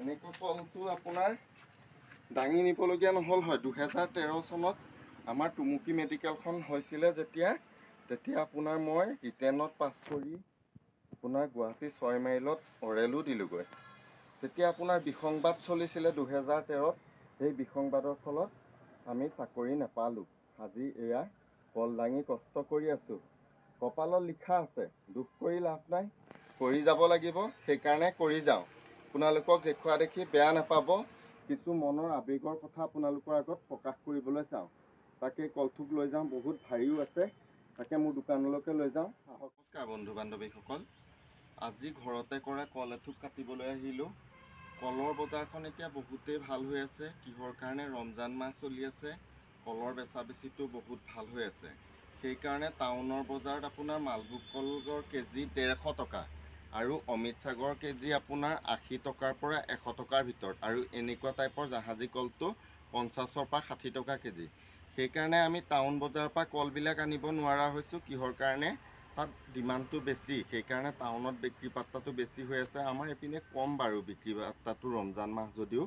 এনেকুৱা কলটো আপোনাৰ দাঙি নিবলগীয়া নহ'ল হয়। 2013 চনত আমাৰ টুমুকি মেডিকেলখন হৈছিলে তেতিয়া আপোনাৰ মই ৰিটেনত পাছ কৰি আপোনাৰ গুৱাহাটী 6 মাইলত অৰেলো দিলোগৈ। তেতিয়া আপোনাৰ বিসংবাদ চলিছিলে 2013ত। সেই বিসংবাদৰ ফলত আমি চাকৰি নাপালোঁ। আজি এয়া কল দাঙি কষ্ট কৰি আছোঁ। কপালত লিখা আছে, দুখ কৰি লাভ নাই, কৰি যাব লাগিব, সেইকাৰণে কৰি যাওঁ। আপোনালোকক দেখুওৱা দেখি বেয়া নাপাব, কিছু মনৰ আৱেগৰ কথা আপোনালোকৰ আগত প্ৰকাশ কৰিবলৈ চাওঁ। তাকে কলথোক লৈ যাওঁ, বহুত ভাৰীও আছে, তাকে মোৰ দোকানলৈকে লৈ যাওঁ। নমস্কাৰ বন্ধু বান্ধৱীসকল, আজি ঘৰতে কৰা কল এথোক কাটিবলৈ আহিলোঁ। কলৰ বজাৰখন এতিয়া বহুতেই ভাল হৈ আছে। কিহৰ কাৰণে? ৰমজান মাহ চলি আছে, কলৰ বেচা বেচিটো বহুত ভাল হৈ আছে। সেইকাৰণে টাউনৰ বজাৰত আপোনাৰ মালভোগ কলৰ কেজি 150 টকা আৰু অমিত সাগৰ কেজি আপোনাৰ 80 টকাৰ পৰা 100 টকাৰ ভিতৰত, আৰু এনেকুৱা টাইপৰ জাহাজী কলটো 50ৰ পৰা 60 টকা কেজি। সেইকাৰণে আমি টাউন বজাৰৰ পৰা কলবিলাক আনিব নোৱাৰা হৈছোঁ। কিহৰ কাৰণে? তাত ডিমাণ্ডটো বেছি, সেইকাৰণে টাউনত বিক্ৰী পাত্ৰাটো বেছি হৈ আছে। আমাৰ এইপিনে কম বাৰু বিক্ৰী পাত্ৰাটো, ৰমজান মাহ যদিও।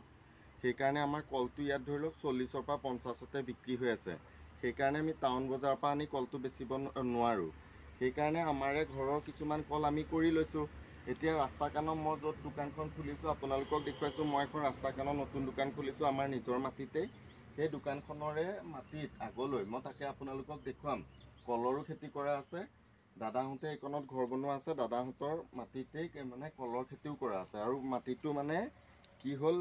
সেইকাৰণে আমাৰ কলটো ইয়াত ধৰি লওক 40ৰ পৰা 50তে বিক্ৰী হৈ আছে। সেইকাৰণে আমি টাউন বজাৰৰ পৰা আনি কলটো বেচিব নোৱাৰোঁ। সেইকাৰণে আমাৰে ঘৰৰ কিছুমান কল আমি কৰি লৈছোঁ। এতিয়া ৰাস্তা কাণত মই য'ত দোকানখন খুলিছোঁ আপোনালোকক দেখুৱাইছোঁ। মই এখন ৰাস্তা কাণত নতুন দোকান খুলিছোঁ আমাৰ নিজৰ মাটিতেই। সেই দোকানখনৰে মাটিত আগলৈ মই তাকে আপোনালোকক দেখুৱাম। কলৰো খেতি কৰা আছে। দাদাহঁতে এইকণত ঘৰ বনোৱা আছে, দাদাহঁতৰ মাটিতেই মানে কলৰ খেতিও কৰা আছে। আৰু মাটিটো মানে কি হ'ল,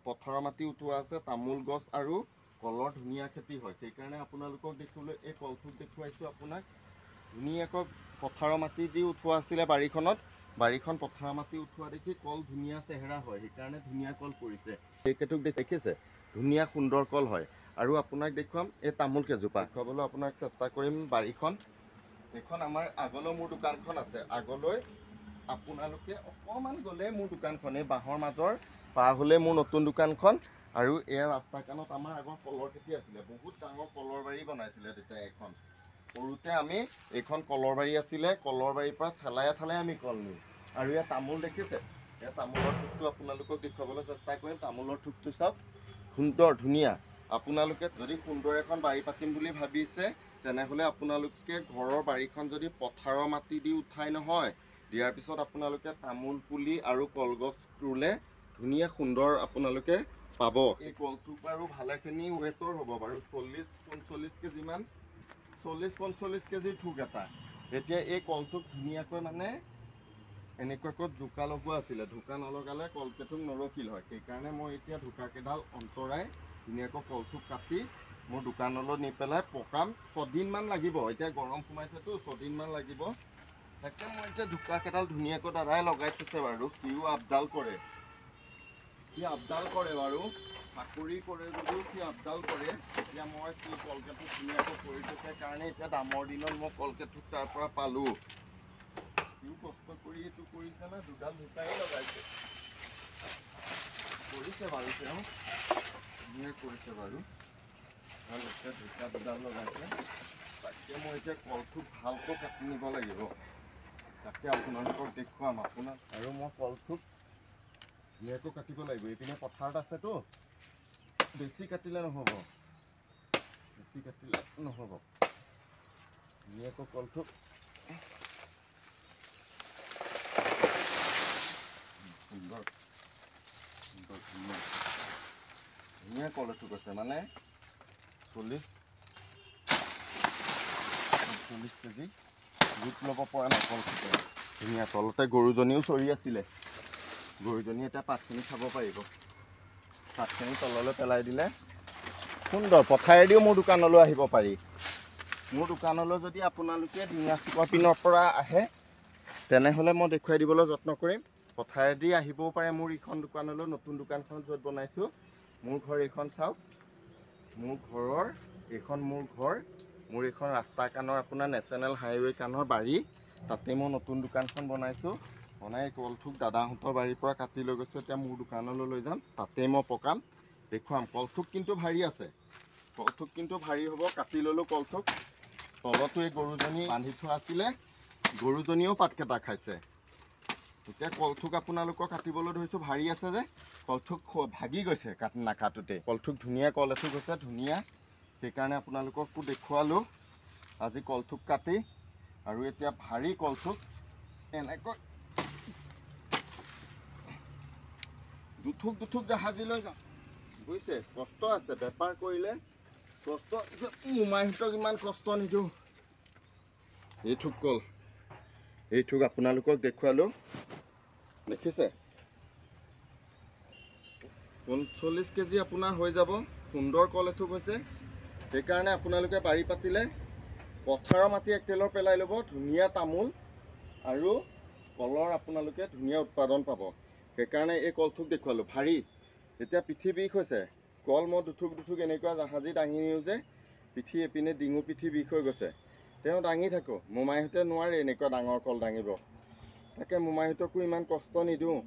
পথাৰৰ মাটি উঠোৱা আছে, তামোল গছ আৰু কলৰ ধুনীয়া খেতি হয়। সেইকাৰণে আপোনালোকক দেখুৱাবলৈ এই কলথোক দেখুৱাইছোঁ আপোনাক। ধুনীয়াকৈ পথাৰৰ মাটি দি উঠোৱা আছিলে বাৰীখনত। বাৰীখন পথাৰৰ মাটি উঠোৱা দেখি কল ধুনীয়া চেহেৰা হয়, সেইকাৰণে ধুনীয়া কল পৰিছে। সেইকেইটোক দেখিছে, ধুনীয়া সুন্দৰ কল হয়। আৰু আপোনাক দেখুৱাম এই তামোল কেইজোপা দেখুৱাবলৈ আপোনাক চেষ্টা কৰিম। বাৰীখন এইখন আমাৰ আগলৈ মোৰ দোকানখন আছে। আগলৈ আপোনালোকে অকণমান গ'লে মোৰ দোকানখন, এই বাঁহৰ মাজৰ পাৰ হ'লে মোৰ নতুন দোকানখন। আৰু এয়া ৰাস্তা কাণত আমাৰ আগৰ কলৰ খেতি আছিলে, বহুত ডাঙৰ কলৰ বাৰী বনাইছিলে তেতিয়া। এখন সৰুতে আমি এইখন কলৰ বাৰী আছিলে, কলৰ বাৰীৰ পৰা ঠেলাই ঠেলাই আমি কল নিওঁ। আৰু ইয়াত তামোল দেখিছে, এই তামোলৰ থোকটো আপোনালোকক দেখুৱাবলৈ চেষ্টা কৰিম। তামোলৰ থোকটো চাওক, সুন্দৰ ধুনীয়া। আপোনালোকে যদি সুন্দৰ এখন বাৰী পাতিম বুলি ভাবিছে, তেনেহ'লে আপোনালোকে ঘৰৰ বাৰীখন যদি পথাৰৰ মাটি দি উঠাই নহয়, দিয়াৰ পিছত আপোনালোকে তামোল পুলি আৰু কলগছ ৰুলে ধুনীয়া সুন্দৰ আপোনালোকে পাব। এই কলথোক বাৰু ভালেখিনি ৱেটৰ হ'ব বাৰু, 40-45 কেজিমান, 40-45 কেজিৰ থোক এটা। এতিয়া এই কলথোক ধুনীয়াকৈ মানে এনেকুৱাকৈ ঢোকা লগোৱা আছিলে, ঢোকা নলগালে কলকেইথোক নৰখিল হয়। সেইকাৰণে মই এতিয়া ঢোকাকেইডাল অন্তৰাই ধুনীয়াকৈ কলথোক কাটি মোৰ দোকানলৈ নি পেলাই পকাম। 6 দিনমান লাগিব, এতিয়া গৰম সোমাইছেতো, 6 দিনমান লাগিব। তাকে মই এতিয়া ঢোকাকেইডাল ধুনীয়াকৈ দাদাই লগাই থৈছে বাৰু। সিও আপডাল কৰে, সি আপডাল কৰে বাৰু, চাকৰি কৰে যদিও সি আপডাল কৰে। এতিয়া মই সি কলকেইথোক ধুনীয়াকৈ কৰি থৈছে কাৰণে এতিয়া দামৰ দিনত মই কলকেইথোক তাৰ পৰা পালোঁ। সিও কষ্ট কৰি এইটো কৰিছে না, দুডাল ঢোকাই লগাইছে, কৰিছে বাৰু, তেওঁ ধুনীয়া কৰিছে বাৰু, ভাল হৈছে। ঢোকা দুডাল লগাইছে। তাকে মই এতিয়া কলথোক ভালকৈ কাটি নিব লাগিব, তাকে আপোনালোকক দেখুৱাম আপোনাক। আৰু মই কলথোক ধুনীয়াকৈ কাটিব লাগিব। এইপিনে পথাৰত আছেতো, বেছি কাটিলে নহ'ব, বেছি কাটিলে নহ'ব। ধুনীয়াকৈ কলথোক সুন্দৰ সুন্দৰ ধুনীয়া ধুনীয়া কল এথোক আছে, মানে 40-45 কেজি জোখ ল'ব পৰা নাই কলথোকে। ধুনীয়া। তলতে গৰুজনীও চৰি আছিলে, গৰুজনী এতিয়া পাতখিনি খাব পাৰিব। পাতখিনি তললৈ পেলাই দিলে সুন্দৰ। পথাৰেদিও মোৰ দোকানলৈ আহিব পাৰি। মোৰ দোকানলৈ যদি আপোনালোকে ডিঙাচুকৰ পিনৰ পৰা আহে, তেনেহ'লে মই দেখুৱাই দিবলৈ যত্ন কৰিম। পথাৰেদি আহিবও পাৰে মোৰ এইখন দোকানলৈ, নতুন দোকানখন য'ত বনাইছোঁ। মোৰ ঘৰ এইখন চাওক, মোৰ ঘৰৰ এইখন মোৰ ঘৰ, মোৰ এইখন ৰাস্তা কাণৰ আপোনাৰ নেশ্যনেল হাইৱে কাণৰ বাৰী, তাতে মই নতুন দোকানখন বনাইছোঁ। বনাই কলথোক দাদাহঁতৰ বাৰীৰ পৰা কাটি লৈ গৈছোঁ, এতিয়া মোৰ দোকানলৈ লৈ যাম, তাতে মই পকাম, দেখুৱাম। কলথোক কিন্তু ভাৰী আছে, কলথোক কিন্তু ভাৰী হ'ব। কাটি ল'লোঁ কলথোক। তলতো এই গৰুজনী বান্ধি থোৱা আছিলে, গৰুজনীয়েও পাতকেইটা খাইছে। এতিয়া কলথোক আপোনালোকক কাটিবলৈ ধৰিছোঁ, ভাৰী আছে যে কলথোক ভাগি গৈছে নাকাটোতে। কলথোক ধুনীয়া কল এথোক হৈছে, ধুনীয়া, সেইকাৰণে আপোনালোককো দেখুৱালোঁ আজি কলথোক কাটি। আৰু এতিয়া ভাৰী কলথোক এনেকৈ দুঠোক জাহাজী লৈ যাওঁ, বুজিছে। কষ্ট আছে, বেপাৰ কৰিলে কষ্ট। মোমাইহঁতক ইমান কষ্ট নিদিওঁ। এইঠোক কল, এইঠোক আপোনালোকক দেখুৱালোঁ, দেখিছে। 45 কেজি আপোনাৰ হৈ যাব। সুন্দৰ কল এথোক হৈছে, সেইকাৰণে আপোনালোকে বাৰী পাতিলে পথাৰৰ মাটি 1 টেলৰ পেলাই ল'ব। ধুনীয়া তামোল আৰু কলৰ আপোনালোকে ধুনীয়া উৎপাদন পাব। সেইকাৰণে এই কলথোক দেখুৱালোঁ, ভাৰী। এতিয়া পিঠি বিষ হৈছে, কল মই দুঠোক এনেকুৱা জাহাজী দাঙি নিওঁ যে পিঠি এপিনে ডিঙু পিঠি বিষ হৈ গৈছে। তেওঁ দাঙি থাকোঁ, মোমাইহঁতে নোৱাৰে এনেকুৱা ডাঙৰ কল দাঙিব। তাকে মোমাইহঁতকো ইমান কষ্ট নিদিওঁ,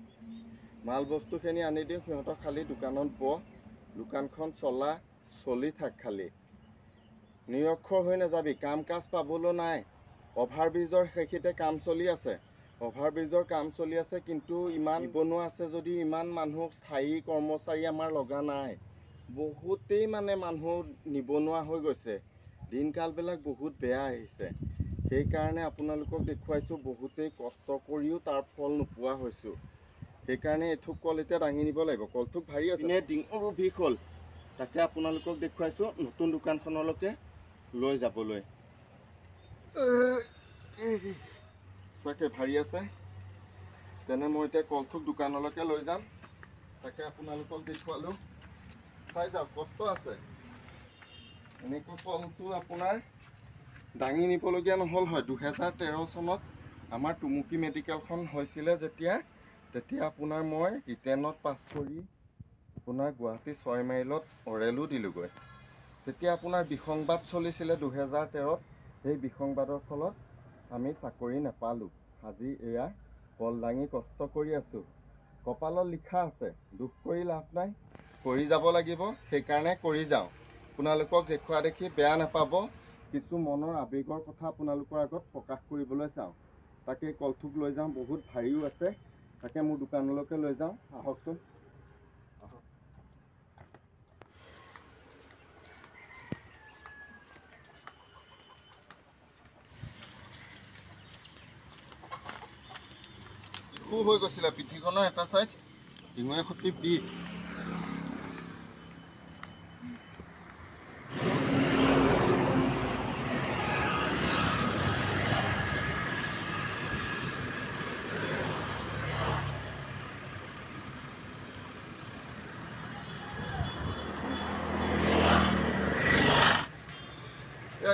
মাল বস্তুখিনি আনি দিওঁ, সিহঁতক খালি দোকানত দোকানখন চলি থাক। খালি নিৰক্ষৰ হৈ নাযাবি, কাম কাজ পাবলৈ নাই। অভাৰব্ৰিজৰ সেইখিনিতে কাম চলি আছে, অভাৰব্ৰিজৰ কাম চলি আছে, কিন্তু ইমান নিবনুৱা আছে যদিও ইমান মানুহ স্থায়ী কৰ্মচাৰী আমাৰ লগা নাই। বহুতেই মানুহ নিবনুৱা হৈ গৈছে, দিনকালবিলাক বহুত বেয়া আহিছে। সেইকাৰণে আপোনালোকক দেখুৱাইছোঁ, বহুতেই কষ্ট কৰিও তাৰ ফল নোপোৱা হৈছোঁ। সেইকাৰণে এথোক কল এতিয়া দাঙি নিব লাগিব। কলথোক ভাৰী আছে, ডিঙৰো বিষ হ'ল। তাকে আপোনালোকক দেখুৱাইছোঁ নতুন দোকানখনলৈকে লৈ যাবলৈ। চাকে ভাৰী আছে, তেনে মই এতিয়া কলথোক দোকানলৈকে লৈ যাম। তাকে আপোনালোকক দেখুৱালোঁ, চাই যাওক, কষ্ট আছে। এনেকুৱা কলটো আপোনাৰ দাঙি নিবলগীয়া নহ'ল হয়। 2013 চনত আমাৰ টুমুকি মেডিকেলখন হৈছিলে তেতিয়া আপোনাৰ মই ৰিটেনত পাছ কৰি আপোনাৰ গুৱাহাটী 6 মাইলত অৰেলো দিলোঁগৈ। তেতিয়া আপোনাৰ বিসংবাদ চলিছিলে 2013ত। সেই বিসংবাদৰ ফলত আমি চাকৰি নাপালোঁ। আজি এয়া কল দাঙি কষ্ট কৰি আছোঁ। কপালত লিখা আছে, দুখ কৰি লাভ নাই, কৰি যাব লাগিব। সেইকাৰণে কৰি যাওঁ। আপোনালোকক দেখুওৱা দেখি বেয়া নাপাব, কিছু মনৰ আৱেগৰ কথা আপোনালোকৰ আগত প্ৰকাশ কৰিবলৈ চাওঁ। তাকে কলথোক লৈ যাওঁ, বহুত ভাৰীও আছে। তাকে মোৰ দোকানলৈকে লৈ যাওঁ, আহকচোন। সু হৈ গৈছিলে পিঠিখনৰ এটা চাইড, ডিঙুৱে সতি বিষ।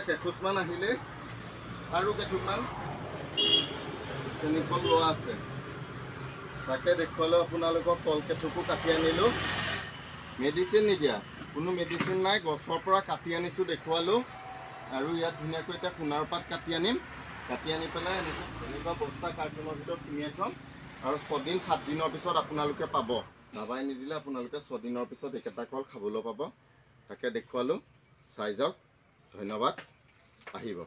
কেঁচুচমান আহিলে আৰু কেইটুকমান চেনি কল লোৱা আছে। তাকে দেখুৱালোঁ আপোনালোকক। কল কেঁঠুকো কাটি আনিলোঁ, মেডিচিন নিদিয়া, কোনো মেডিচিন নাই, গছৰ পৰা কাটি আনিছোঁ, দেখুৱালোঁ। আৰু ইয়াত ধুনীয়াকৈ এতিয়া সোণাৰ পাত কাটি আনিম, কাটি আনি পেলাই এনেকুৱা বস্তা কাৰ্টুনৰ ভিতৰত সুমিয়াই থ'ম। আৰু 6 দিন 7 দিনৰ পিছত আপোনালোকে পাব। দাবাই নিদিলে আপোনালোকে 6 দিনৰ পিছত একেটা কল খাবলৈ পাব। তাকে দেখুৱালোঁ, চাই যাওক। ধন্যবাদ, আহিব।